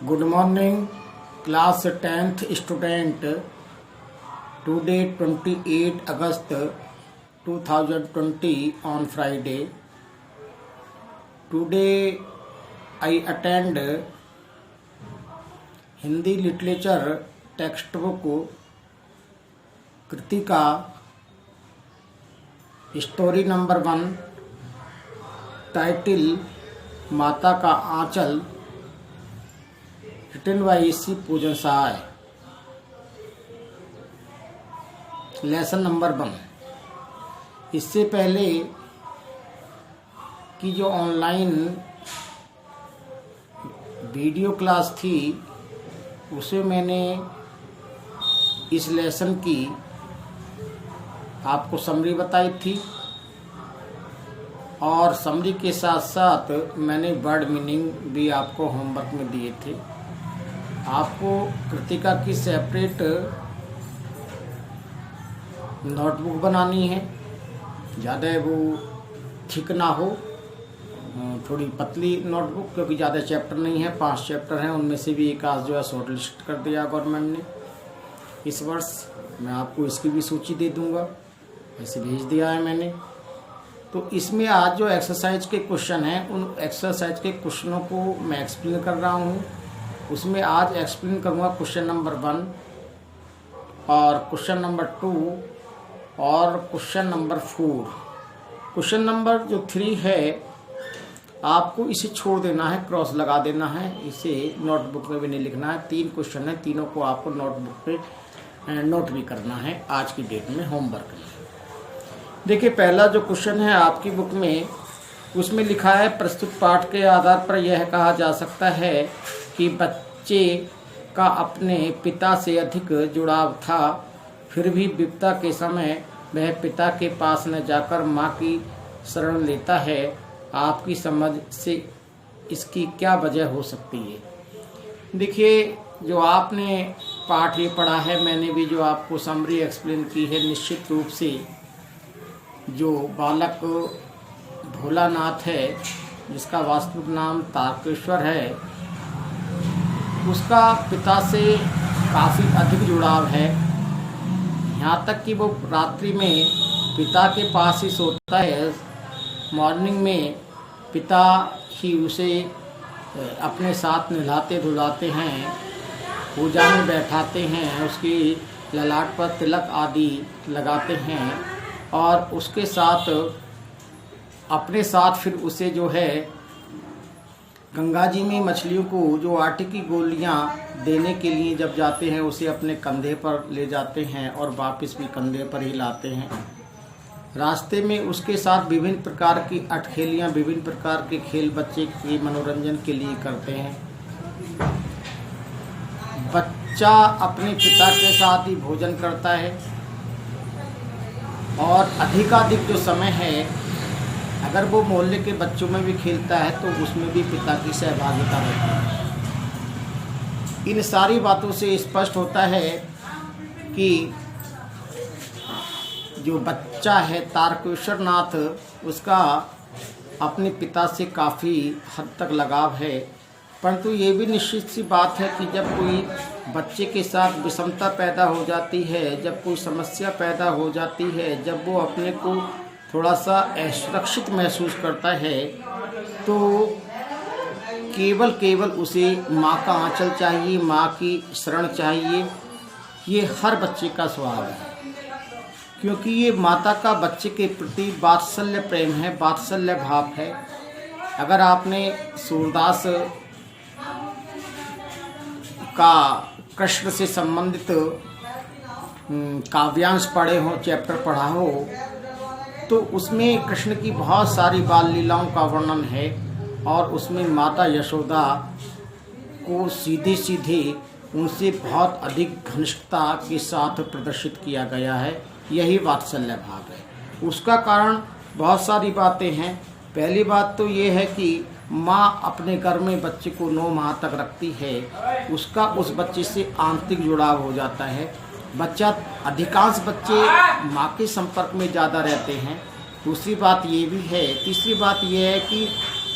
Good morning, class 10th student. Today 28 August 2020 on Friday. Today I attend Hindi literature textbook Kritika story number 1 title माता का आंचल written by सी पूजन सहाय। Lesson number 1। इससे पहले की जो online video class थी उसे मैंने इस लेसन की आपको समरी बताई थी और समरी के साथ साथ मैंने वर्ड मीनिंग भी आपको होमवर्क में दिए थे। आपको कृतिका की सेपरेट नोटबुक बनानी है, ज़्यादा वो थिक ना हो, थोड़ी पतली नोटबुक, क्योंकि ज़्यादा चैप्टर नहीं है, 5 चैप्टर हैं, उनमें से भी एक आज जो है शॉर्ट लिस्ट कर दिया गवर्नमेंट ने इस वर्ष। मैं आपको इसकी भी सूची दे दूंगा, ऐसे भेज दिया है मैंने। तो इसमें आज जो एक्सरसाइज के क्वेश्चन हैं उन एक्सरसाइज के क्वेश्चनों को मैं एक्सप्लेन कर रहा हूँ। उसमें आज एक्सप्लेन करूँगा क्वेश्चन नंबर 1 और क्वेश्चन नंबर 2 और क्वेश्चन नंबर 4। क्वेश्चन नंबर जो 3 है आपको इसे छोड़ देना है, क्रॉस लगा देना है, इसे नोटबुक में भी नहीं लिखना है। 3 क्वेश्चन है, तीनों को आपको नोटबुक पे नोट भी करना है आज की डेट में होमवर्क में। देखिए पहला जो क्वेश्चन है आपकी बुक में, उसमें लिखा है प्रस्तुत पाठ के आधार पर यह कहा जा सकता है कि बच्चे का अपने पिता से अधिक जुड़ाव था, फिर भी विपदा के समय वह पिता के पास न जाकर माँ की शरण लेता है। आपकी समझ से इसकी क्या वजह हो सकती है? देखिए जो आपने पाठ ये पढ़ा है, मैंने भी जो आपको समरी एक्सप्लेन की है, निश्चित रूप से जो बालक भोलानाथ है जिसका वास्तविक नाम तारकेश्वर है, उसका पिता से काफ़ी अधिक जुड़ाव है। यहाँ तक कि वो रात्रि में पिता के पास ही सोता है, मॉर्निंग में पिता ही उसे अपने साथ नहलाते धुलाते हैं, पूजा में बैठाते हैं, उसकी ललाट पर तिलक आदि लगाते हैं और उसके साथ अपने साथ फिर उसे जो है गंगा जी में मछलियों को जो आटे की गोलियां देने के लिए जब जाते हैं उसे अपने कंधे पर ले जाते हैं और वापस भी कंधे पर ही लाते हैं। रास्ते में उसके साथ विभिन्न प्रकार की अटखेलियाँ, विभिन्न प्रकार के खेल बच्चे के मनोरंजन के लिए करते हैं। बच्चा अपने पिता के साथ ही भोजन करता है और अधिकाधिक जो समय है अगर वो मोहल्ले के बच्चों में भी खेलता है तो उसमें भी पिता की सहभागिता रहती है। इन सारी बातों से स्पष्ट होता है कि जो बच्चा है तारकेश्वर नाथ, उसका अपने पिता से काफ़ी हद तक लगाव है। परंतु ये भी निश्चित सी बात है कि जब कोई बच्चे के साथ विषमता पैदा हो जाती है, जब कोई समस्या पैदा हो जाती है, जब वो अपने को थोड़ा सा असुरक्षित महसूस करता है, तो केवल उसे माँ का आंचल चाहिए, माँ की शरण चाहिए। ये हर बच्चे का स्वभाव है, क्योंकि ये माता का बच्चे के प्रति वात्सल्य प्रेम है, वात्सल्य भाव है। अगर आपने सूरदास का कृष्ण से संबंधित काव्यांश पढ़े हो, चैप्टर पढ़ा हो, तो उसमें कृष्ण की बहुत सारी बाल लीलाओं का वर्णन है और उसमें माता यशोदा को सीधे सीधे उनसे बहुत अधिक घनिष्ठता के साथ प्रदर्शित किया गया है। यही वात्सल्य भाव है। उसका कारण बहुत सारी बातें हैं। पहली बात तो ये है कि माँ अपने घर में बच्चे को 9 माह तक रखती है, उसका उस बच्चे से आंतरिक जुड़ाव हो जाता है। बच्चा, अधिकांश बच्चे माँ के संपर्क में ज़्यादा रहते हैं। दूसरी बात ये भी है, तीसरी बात ये है कि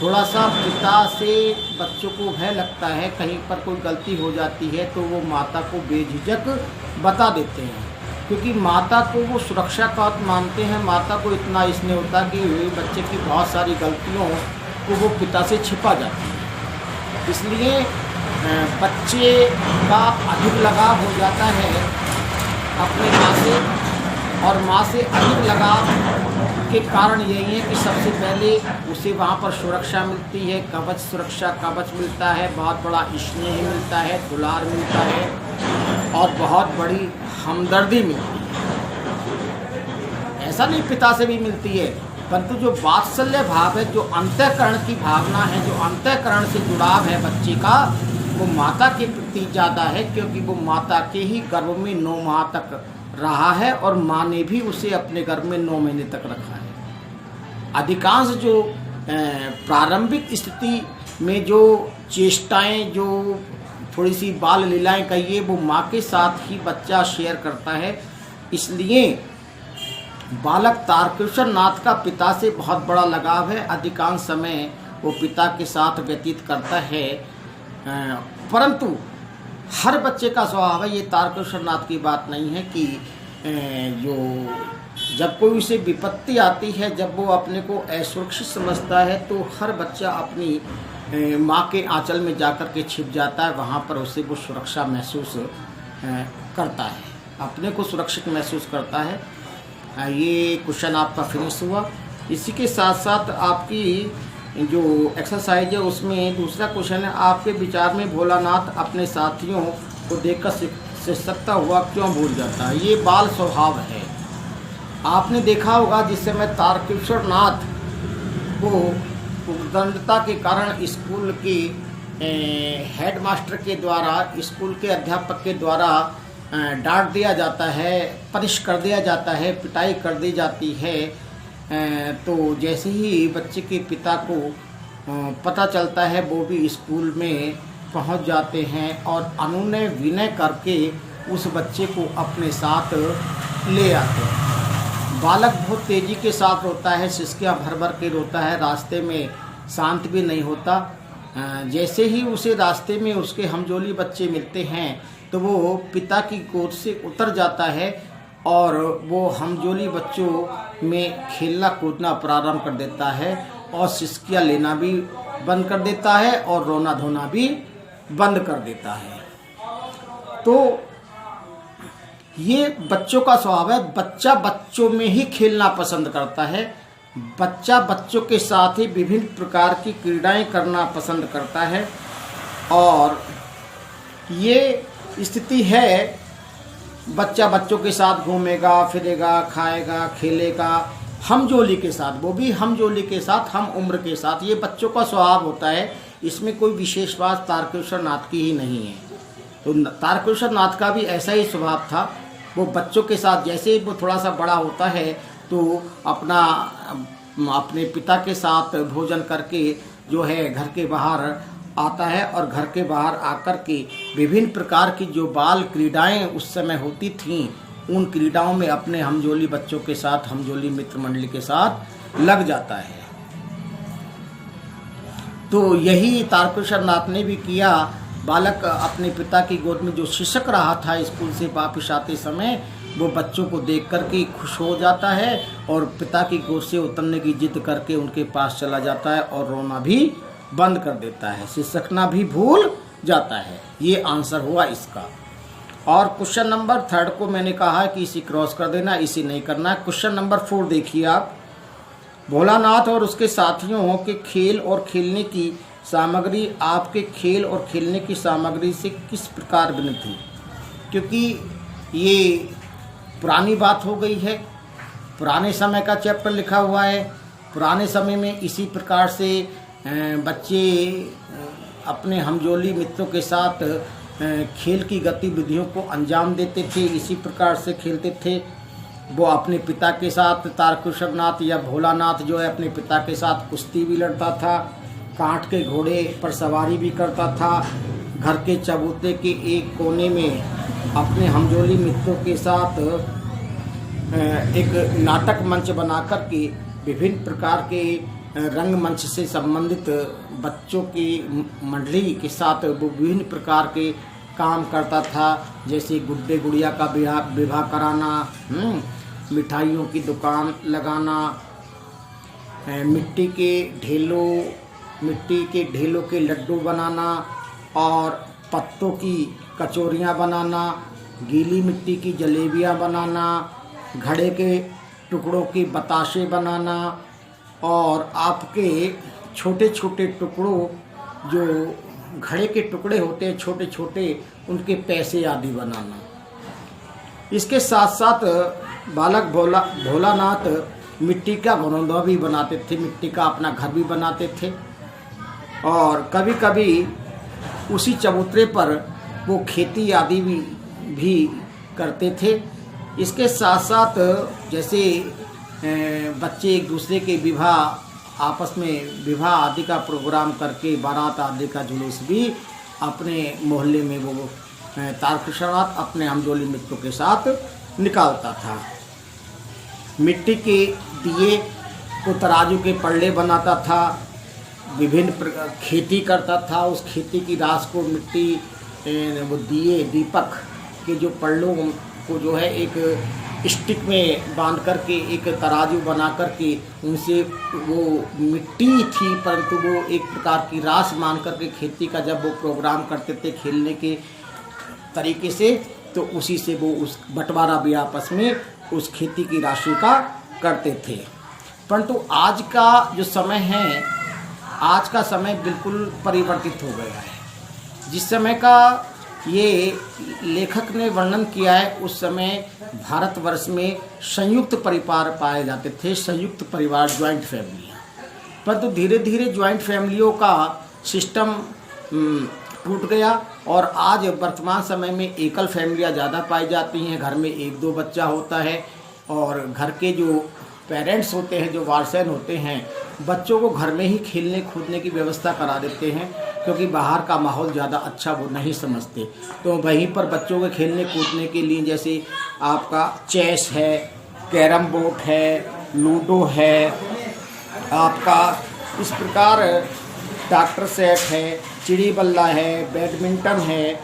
थोड़ा सा पिता से बच्चों को भय लगता है, कहीं पर कोई गलती हो जाती है तो वो माता को बेझिझक बता देते हैं, क्योंकि माता को वो सुरक्षा का मानते हैं। माता को इतना स्नेह होता है कि बच्चे की बहुत सारी गलतियों को वो पिता से छिपा जाती है, इसलिए बच्चे का अधिक लगाव हो जाता है अपने माँ से, और माँ से अधिक लगाव के कारण यही है कि सबसे पहले उसे वहाँ पर सुरक्षा मिलती है, कवच सुरक्षा कवच मिलता है, बहुत बड़ा स्नेह मिलता है, दुलार मिलता है और बहुत बड़ी हमदर्दी मिलती है। ऐसा नहीं पिता से भी मिलती है, परंतु जो वात्सल्य भाव है, जो अंतःकरण की भावना है, जो अंतःकरण से जुड़ाव है बच्चे का, वो माता के प्रति ज़्यादा है, क्योंकि वो माता के ही गर्भ में 9 माह तक रहा है और माँ ने भी उसे अपने गर्भ में 9 महीने तक रखा है। अधिकांश जो प्रारंभिक स्थिति में जो चेष्टाएं, जो थोड़ी सी बाल लीलाएं कहिए, वो माँ के साथ ही बच्चा शेयर करता है। इसलिए बालक तारकेश्वर नाथ का पिता से बहुत बड़ा लगाव है, अधिकांश समय वो पिता के साथ व्यतीत करता है। परंतु हर बच्चे का स्वभाव है, ये तारकेश्वर नाथ की बात नहीं है कि जो जब कोई उसे विपत्ति आती है, जब वो अपने को असुरक्षित समझता है, तो हर बच्चा अपनी माँ के आंचल में जाकर के छिप जाता है, वहाँ पर उसे वो सुरक्षा महसूस करता है, अपने को सुरक्षित महसूस करता है। ये क्वेश्चन आपका फिनिश हुआ। इसी के साथ साथ आपकी जो एक्सरसाइज है उसमें दूसरा क्वेश्चन है, आपके विचार में भोलानाथ अपने साथियों को देखकर शिक्षकता हुआ क्यों भूल जाता है? ये बाल स्वभाव है। आपने देखा होगा जिस समय तारकेश्वर नाथ को उद्दंडता के कारण स्कूल के हेडमास्टर के द्वारा, स्कूल के अध्यापक के द्वारा डांट दिया जाता है, पनिश कर दिया जाता है, पिटाई कर दी जाती है, तो जैसे ही बच्चे के पिता को पता चलता है, वो भी स्कूल में पहुंच जाते हैं और अनुनय विनय करके उस बच्चे को अपने साथ ले आते हैं। बालक बहुत तेज़ी के साथ रोता है, सिसकियाँ भर भर के रोता है, रास्ते में शांत भी नहीं होता। जैसे ही उसे रास्ते में उसके हमजोली बच्चे मिलते हैं तो वो पिता की गोद से उतर जाता है और वो हमजोली बच्चों में खेलना कूदना प्रारंभ कर देता है और सिसकियाँ लेना भी बंद कर देता है और रोना धोना भी बंद कर देता है। तो ये बच्चों का स्वभाव है, बच्चा बच्चों में ही खेलना पसंद करता है, बच्चा बच्चों के साथ ही विभिन्न प्रकार की क्रीड़ाएं करना पसंद करता है। और ये स्थिति है, बच्चा बच्चों के साथ घूमेगा फिरेगा, खाएगा खेलेगा, हमजोली के साथ, वो भी हमजोली के साथ, हम उम्र के साथ। ये बच्चों का स्वभाव होता है, इसमें कोई विशेष बात तारकेश्वर नाथ की ही नहीं है। तो तारकेश्वर नाथ का भी ऐसा ही स्वभाव था, वो बच्चों के साथ, जैसे ही वो थोड़ा सा बड़ा होता है तो अपने पिता के साथ भोजन करके जो है घर के बाहर आता है और घर के बाहर आकर के विभिन्न प्रकार की जो बाल क्रीड़ाएं उस समय होती थीं, उन क्रीड़ाओं में अपने हमजोली बच्चों के साथ, हमजोली मित्र मंडली के साथ लग जाता है। तो यही तारकेश्वर नाथ ने भी किया। बालक अपने पिता की गोद में जो शिक्षक रहा था स्कूल से वापिस आते समय, वो बच्चों को देख कर के खुश हो जाता है और पिता की गोद से उतरने की जिद करके उनके पास चला जाता है और रोना भी बंद कर देता है, सिसकना भी भूल जाता है। ये आंसर हुआ इसका। और क्वेश्चन नंबर 3 को मैंने कहा है कि इसी क्रॉस कर देना, इसी नहीं करना है। क्वेश्चन नंबर 4 देखिए आप, भोलानाथ और उसके साथियों के खेल और खेलने की सामग्री आपके खेल और खेलने की सामग्री से किस प्रकार भिन्न थी? क्योंकि ये पुरानी बात हो गई है, पुराने समय का चैप्टर लिखा हुआ है। पुराने समय में इसी प्रकार से बच्चे अपने हमजोली मित्रों के साथ खेल की गतिविधियों को अंजाम देते थे, इसी प्रकार से खेलते थे। वो अपने पिता के साथ, तारकेश्वर नाथ या भोलानाथ जो है अपने पिता के साथ कुश्ती भी लड़ता था, कांट के घोड़े पर सवारी भी करता था, घर के चबूतरे के एक कोने में अपने हमजोली मित्रों के साथ एक नाटक मंच बना कर के विभिन्न प्रकार के रंगमंच से संबंधित बच्चों की मंडली के साथ वो विभिन्न प्रकार के काम करता था, जैसे गुड्डे गुड़िया का विवाह कराना, मिठाइयों की दुकान लगाना, मिट्टी के ढेलों के लड्डू बनाना और पत्तों की कचौरियाँ बनाना, गीली मिट्टी की जलेबियाँ बनाना, घड़े के टुकड़ों की बताशे बनाना और आपके छोटे छोटे टुकड़ों, जो घड़े के टुकड़े होते हैं छोटे छोटे, उनके पैसे आदि बनाना। इसके साथ साथ बालक भोलानाथ मिट्टी का घरौंदा भी बनाते थे, मिट्टी का अपना घर भी बनाते थे और कभी कभी उसी चबूतरे पर वो खेती आदि भी करते थे। इसके साथ साथ जैसे बच्चे एक दूसरे के आपस में विवाह आदि का प्रोग्राम करके बारात आदि का जुलूस भी अपने मोहल्ले में वो तारकशनाथ अपने हमजोली मित्रों के साथ निकालता था। मिट्टी के दिए को तराजू के पल्ले बनाता था, विभिन्न खेती करता था। उस खेती की रास को मिट्टी वो दीपक के जो पल्लों को जो है एक स्टिक में बांध करके एक तराजू बना करके, उनसे वो मिट्टी थी परंतु वो एक प्रकार की रास मान करके खेती का जब वो प्रोग्राम करते थे खेलने के तरीके से, तो उसी से वो उस बंटवारा भी आपस में उस खेती की राशि का करते थे। परंतु आज का जो समय है, आज का समय बिल्कुल परिवर्तित हो गया है। जिस समय का ये लेखक ने वर्णन किया है, उस समय भारतवर्ष में संयुक्त परिवार पाए जाते थे, संयुक्त परिवार, ज्वाइंट फैमिलियाँ। परंतु धीरे धीरे ज्वाइंट फैमिलियों का सिस्टम टूट गया और आज वर्तमान समय में एकल फैमिलियाँ ज़्यादा पाई जाती हैं। घर में एक दो बच्चा होता है और घर के जो पेरेंट्स होते हैं, जो वार्सन होते हैं, बच्चों को घर में ही खेलने कूदने की व्यवस्था करा देते हैं, क्योंकि बाहर का माहौल ज़्यादा अच्छा वो नहीं समझते। तो वहीं पर बच्चों के खेलने कूदने के लिए जैसे आपका चेस है, कैरम बोर्ड है, लूडो है, आपका इस प्रकार डॉक्टर सेट है, चिड़ी बल्ला है, बैडमिंटन है,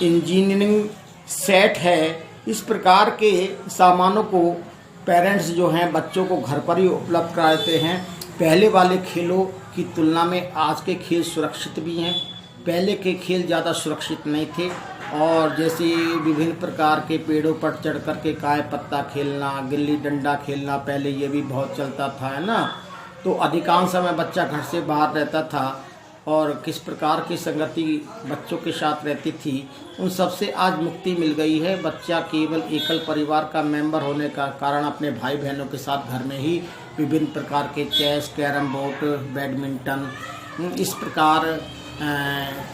इंजीनियरिंग सेट है। इस प्रकार के सामानों को पेरेंट्स जो हैं बच्चों को घर पर ही उपलब्ध कराते हैं। पहले वाले खेलों की तुलना में आज के खेल सुरक्षित भी हैं। पहले के खेल ज़्यादा सुरक्षित नहीं थे और जैसे विभिन्न प्रकार के पेड़ों पर चढ़ कर के काय पत्ता खेलना, गिल्ली डंडा खेलना, पहले ये भी बहुत चलता था, है ना। तो अधिकांश समय बच्चा घर से बाहर रहता था और किस प्रकार की संगति बच्चों के साथ रहती थी, उन सब से आज मुक्ति मिल गई है। बच्चा केवल एकल परिवार का मेंबर होने का कारण अपने भाई बहनों के साथ घर में ही विभिन्न प्रकार के चेस, कैरम बोर्ड, बैडमिंटन, इस प्रकार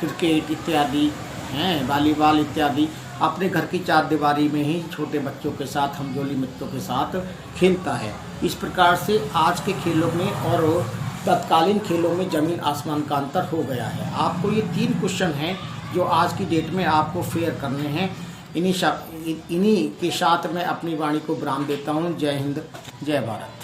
क्रिकेट इत्यादि हैं, वॉलीबॉल इत्यादि अपने घर की चार दीवारी में ही छोटे बच्चों के साथ, हमजोली मित्रों के साथ खेलता है। इस प्रकार से आज के खेलों में और तत्कालीन खेलों में ज़मीन आसमान का अंतर हो गया है। आपको ये 3 क्वेश्चन हैं जो आज की डेट में आपको फेयर करने हैं। इन्हीं के साथ मैं अपनी वाणी को विराम देता हूँ। जय हिंद, जय भारत।